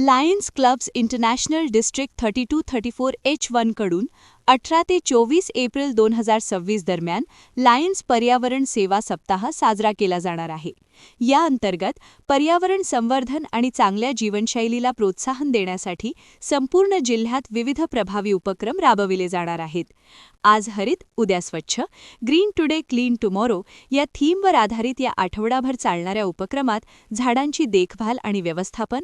Lions clubs international district 3234H1 कडून 18 ते 24 April 2026 दरम्यान लायन्स पर्यावरण सेवा सप्ताह साजरा केला जाणार आहे. या अंतर्गत पर्यावरण संवर्धन आणि चांगल्या जीवनशैलीला प्रोत्साहन देण्यासाठी संपूर्ण जिल्ह्यात विविध प्रभावी उपक्रम राबविले जाणार आहेत. आज हरित, उद्या स्वच्छ, ग्रीन टुडे क्लीन टुमॉरो या थीमवर आधारित या आठवडाभर चालणाऱ्या उपक्रमात झाडांची देखभाल आणि व्यवस्थापन,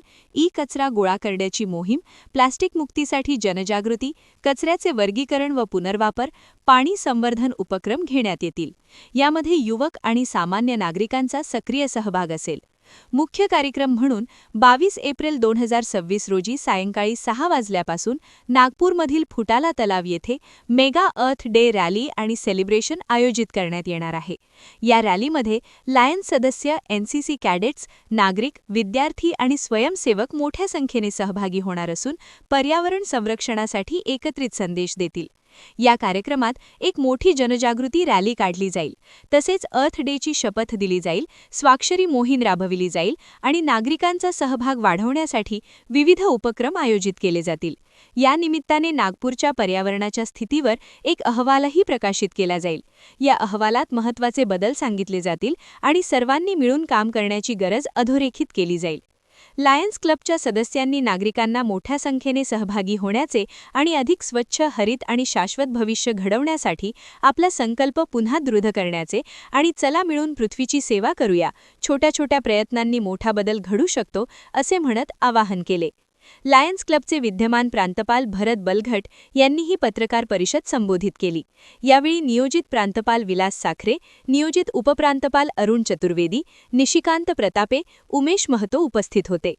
कचरा गोळा करण्याची मोहीम, प्लास्टिक मुक्तीसाठी जनजागृती, कचऱ्याचे वर्गीकरण व पुनर्वापर, पाणी संवर्धन उपक्रम घेण्यात येतील. यामध्ये युवक आणि सामान्य नागरिकांचा सक्रिय सहभाग असेल. मुख्य कार्यक्रम म्हणून 22 एप्रिल 2026 रोजी सायंकाळी 6 वाजल्यापासून नागपूरमधील फुटाला तलाव येथे मेगा अर्थ डे रॅली आणि सेलिब्रेशन आयोजित करण्यात येणार आहे. या रॅलीमध्ये लायन्स सदस्य, NCC कॅडेट्स, नागरिक, विद्यार्थी आणि स्वयंसेवक मोठ्या संख्येने सहभागी होणार असून पर्यावरण संरक्षणासाठी एकत्रित संदेश देतील. या कार्यक्रमात एक मोठी जनजागृती रॅली काढली जाईल. तसेच अर्थ डेची शपथ दिली जाईल, स्वाक्षरी मोहीम राबविली जाईल आणि नागरिकांचा सहभाग वाढवण्यासाठी विविध उपक्रम आयोजित केले जातील. या निमित्ताने नागपूरच्या पर्यावरणाच्या स्थितीवर एक अहवालही प्रकाशित केला जाईल. या अहवालात महत्त्वाचे बदल सांगितले जातील आणि सर्वांनी मिळून काम करण्याची गरज अधोरेखित केली जाईल. लायन्स क्लबच्या सदस्यांनी नागरिकांना मोठ्या संख्येने सहभागी होण्याचे आणि अधिक स्वच्छ, हरित आणि शाश्वत भविष्य घडवण्यासाठी आपला संकल्प पुन्हा दृढ करण्याचे आणि चला मिळून पृथ्वीची सेवा करूया, छोट्या छोट्या प्रयत्नांनी मोठा बदल घडू शकतो, असे म्हणत आवाहन केले. लायन्स क्लबचे विद्यमान प्रांतपाल भरत बलघट यांनीही पत्रकार परिषद संबोधित केली. यावेळी नियोजित प्रांतपाल विलास साखरे, नियोजित उपप्रांतपाल अरुण चतुर्वेदी, निशिकांत प्रतापे, उमेश महतो उपस्थित होते.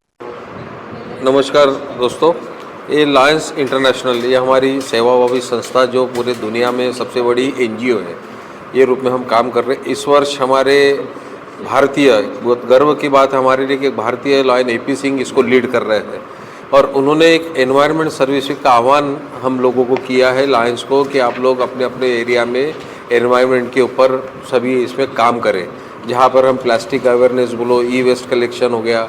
नमस्कार दोस्तों, ये लायन्स इंटरनेशनल, ये हमारी सेवाभावी संस्था जो पूरे दुनिया में सबसे बड़ी NGO है, ये रूप में हम काम कर रहे हैं. इस वर्ष हमारे भारतीय, बहुत गर्व की बात है हमारे लिए कि भारतीय लायन AP सिंह इसको लीड कर रहे हैं और उन्होंने एक एनवायरनमेंट सर्विस का आह्वान हम लोगों को किया है, लायंस को, कि आप लोग अपने अपने एरिया में एनवायरनमेंट के ऊपर सभी इसमें काम करें. जहाँ पर हम प्लास्टिक अवेयरनेस बोलो, वेस्ट कलेक्शन हो गया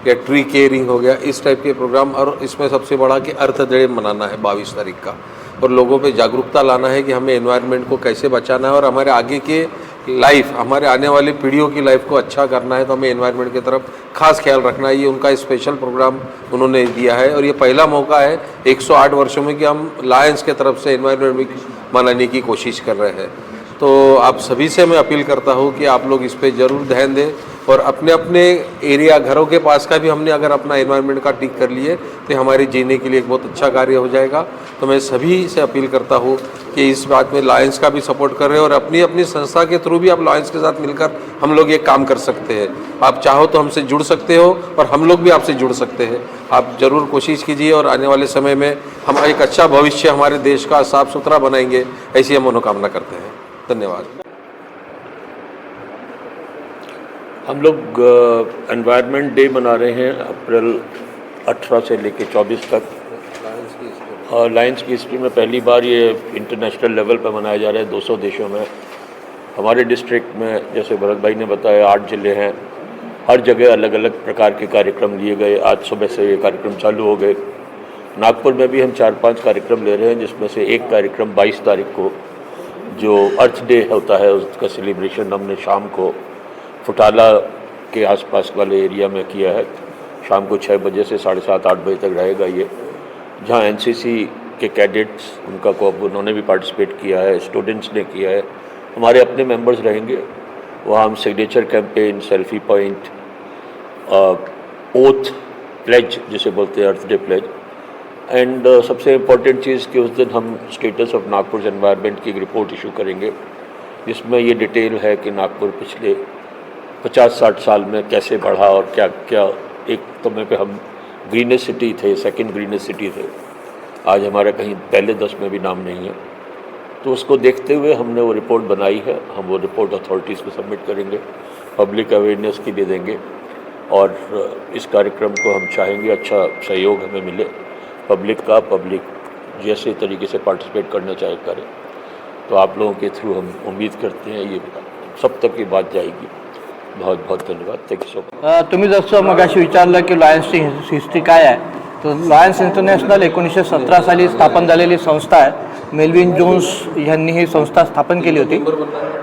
या ट्री केयरिंग हो गया, इस टाइप के प्रोग्राम. और इसमें सबसे बड़ा कि अर्थ डे मनाना है 22 तारीख का और लोगों पे जागरूकता लाना है कि हमें एनवायरनमेंट को कैसे बचाना है और हमारे आगे के लाइफ, हमारे आने वाली पीढ़ियों की लाइफ को अच्छा करना है, तो हमें एनवायरनमेंट की तरफ खास ख्याल रखना है. ये उनका स्पेशल प्रोग्राम उन्होंने दिया है और ये पहला मौका है 108 वर्षों में कि हम लायंस के तरफ से एनवायरनमेंट वीक मनाने की कोशिश कर रहे हैं. तो आप सभी से मैं अपील करता हूँ कि आप लोग इस पर ज़रूर ध्यान दें और अपने अपने एरिया, घरों के पास का भी हमने अगर अपना एनवायरनमेंट का टिक कर लिए तो हमारे जीने के लिए एक बहुत अच्छा कार्य हो जाएगा. तो मैं सभी से अपील करता हूँ कि इस बात में लायंस का भी सपोर्ट कर रहे हैं और अपनी अपनी संस्था के थ्रू भी आप लायंस के साथ मिलकर हम लोग ये काम कर सकते हैं. आप चाहो तो हमसे जुड़ सकते हो और हम लोग भी आपसे जुड़ सकते हैं. आप ज़रूर कोशिश कीजिए और आने वाले समय में हम एक अच्छा भविष्य हमारे देश का साफ सुथरा बनाएंगे, ऐसी हम मनोकामना करते हैं. धन्यवाद. हम लोग एनवायरनमेंट डे मना रहे हैं अप्रैल 18 से लेकर 24 तक. और लायंस की हिस्ट्री में पहली बार ये इंटरनेशनल लेवल पर मनाया जा रहा है 200 देशों में. हमारे डिस्ट्रिक्ट में, जैसे भरत भाई ने बताया, 8 जिले हैं. हर जगह अलग अलग प्रकार के कार्यक्रम लिए गए. आज सुबह से ये कार्यक्रम चालू हो गए. नागपुर में भी हम 4-5 कार्यक्रम ले रहे हैं, जिसमें से एक कार्यक्रम 22 तारीख को, जो अर्थ डे होता है, उसका सेलिब्रेशन हमने शाम को फुटाला के आसपास वाले एरिया में किया है. शाम को 6 बजे से 7:30-8 बजे तक रहेगा ये, जहाँ NCC के कैडेट्स, उनका को उन्होंने भी पार्टिसिपेट किया है, स्टूडेंट्स ने किया है, हमारे अपने मेंबर्स रहेंगे. वहाँ हम signature campaign, selfie point, oath pledge जिसे बोलते हैं, अर्थ डे प्लेज. एंड सबसे इम्पॉर्टेंट चीज़ कि उस दिन हम स्टेटस ऑफ नागपुर एनवायरनमेंट की एक रिपोर्ट इशू करेंगे, जिसमें ये डिटेल है कि नागपुर पिछले 50-60 साल में कैसे बढ़ा और क्या क्या. एक समय पे हम ग्रीनेस्ट सिटी थे, सेकंड ग्रीनेस्ट सिटी थे. आज हमारा कहीं पहले 10 में भी नाम नहीं है. तो उसको देखते हुए हमने वो रिपोर्ट बनाई है. हम वो रिपोर्ट अथॉरिटीज़ को सबमिट करेंगे, पब्लिक अवेयरनेस के लिए देंगे. और इस कार्यक्रम को हम चाहेंगे अच्छा सहयोग हमें मिले पब्लिक का. पब्लिक जैसे तरीके से पार्टिसिपेट करना चाहे करें. तो आप लोगों के थ्रू हम उम्मीद करते हैं ये सब तक ये बात जाएगी. बहुत बहुत धन्यवाद. Thank you so much. तुम्ही जसं मगाशी विचारलं की लायन्सची हिस्ट्री काय आहे, तर लायन्स इंटरनॅशनल 1917 साली स्थापन झालेली संस्था आहे. मेल्विन जोन्स यांनी ही संस्था स्थापन केली होती.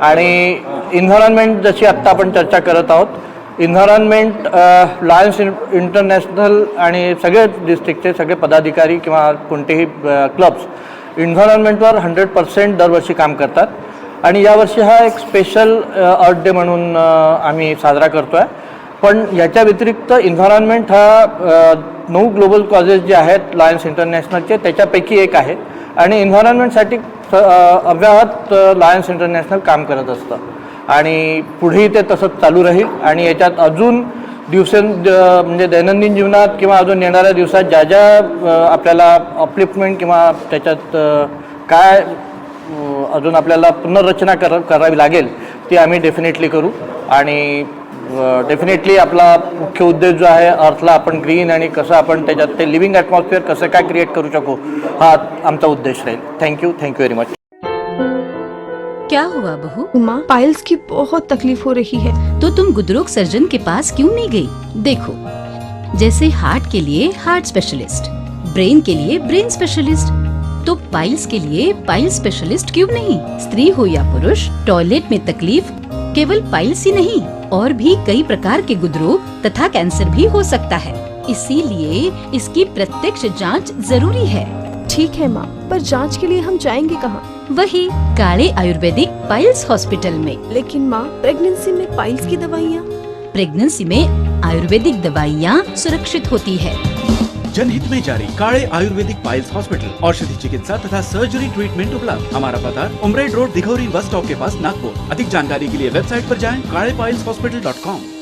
आणि इन्व्हायरमेंट जशी आत्ता आपण चर्चा करत आहोत, इन्व्हायरमेंट लायन्स इंटरनॅशनल आणि सगळे डिस्ट्रिक्टचे सगळे पदाधिकारी किंवा कोणतेही क्लब्स इन्व्हायरमेंटवर 100% दरवर्षी काम करतात. आणि यावर्षी हा एक स्पेशल अर्थ डे म्हणून आम्ही साजरा करतो आहे. पण याच्या व्यतिरिक्त इन्व्हायरमेंट हा 9 ग्लोबल कॉजेस जे आहेत लायन्स इंटरनॅशनलचे त्याच्यापैकी एक आहे. आणि इन्व्हायरमेंटसाठी अव्याहत लायन्स इंटरनॅशनल काम करत असतं आणि पुढेही ते तसंच चालू राहील. आणि याच्यात अजून म्हणजे दैनंदिन जीवनात किंवा अजून येणाऱ्या दिवसात ज्या ज्या आपल्याला अपलिफ्टमेंट किंवा त्याच्यात काय अजून आपल्याला पुनर्रचना करावी लागेल ती आम्ही डेफिनेटली करू. आणि डेफिनेटली आपला मुख्य उद्देश जो आहे अर्थला आपण ग्रीन आणि कसं आपण त्याच्यात ते लिव्हिंग ॲटमॉस्फिअर कसं काय क्रिएट करू शकू हा आमचा उद्देश राहील. Thank you very much. क्या हुआ बहू? माँ, पाइल्स की बहुत तकलीफ हो रही है. तो तुम गुदरोग सर्जन के पास क्यों नहीं गई? देखो, जैसे हार्ट के लिए हार्ट स्पेशलिस्ट, ब्रेन के लिए ब्रेन स्पेशलिस्ट, तो पाइल्स के लिए पाइल स्पेशलिस्ट क्यों नहीं? स्त्री हो या पुरुष, टॉयलेट में तकलीफ केवल पाइल्स ही नहीं और भी कई प्रकार के गुदरोग तथा कैंसर भी हो सकता है. इसीलिए इसकी प्रत्यक्ष जांच जरूरी है. ठीक है माँ, पर जांच के लिए हम जाएंगे कहाँ? वही काले आयुर्वेदिक पाइल्स हॉस्पिटल में. लेकिन माँ, प्रेगनेंसी में पाइल्स की दवाइयाँ. प्रेगनेंसी में आयुर्वेदिक दवाइयाँ सुरक्षित होती है. जनहित में जारी काड़े आयुर्वेदिक पाइल्स हॉस्पिटल, औषधि चिकित्सा तथा सर्जरी ट्रीटमेंट उपलब्ध. हमारा पता उमरेड रोड, दिघौरी बस स्टॉप के पास, नागपुर. अधिक जानकारी के लिए वेबसाइट पर जाएं kadepailshhospital.com.